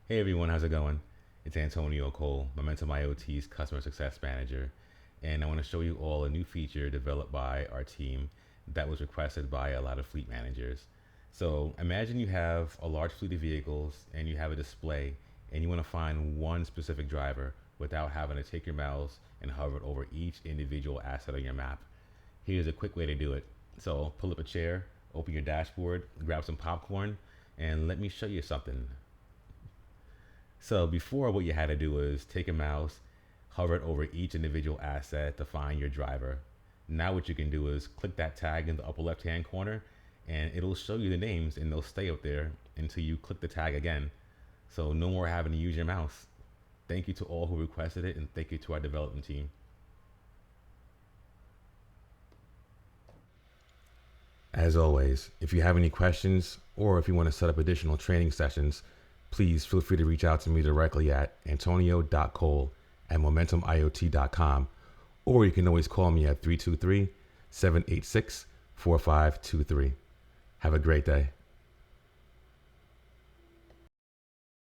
Hey everyone, how's it going? It's Antonio Cole, Momentum IoT's Customer Success Manager, and I want to show you all a new feature developed by our team that was requested by a lot of fleet managers. So imagine you have a large fleet of vehicles and you have a display and you want to find one specific driver without having to take your mouse and hover it over each individual asset on your map. Here's a quick way to do it. So pull up a chair, open your dashboard, grab some popcorn, and let me show you something. So before, what you had to do was take a mouse, hover it over each individual asset to find your driver. Now what you can do is click that tag in the upper left hand corner and it'll show you the names and they'll stay up there until you click the tag again. So no more having to use your mouse. Thank you to all who requested it, and thank you to our development team. As always, if you have any questions or if you want to set up additional training sessions, please feel free to reach out to me directly at antonio.cole@momentumiot.com, or you can always call me at 323-786-4523. Have a great day.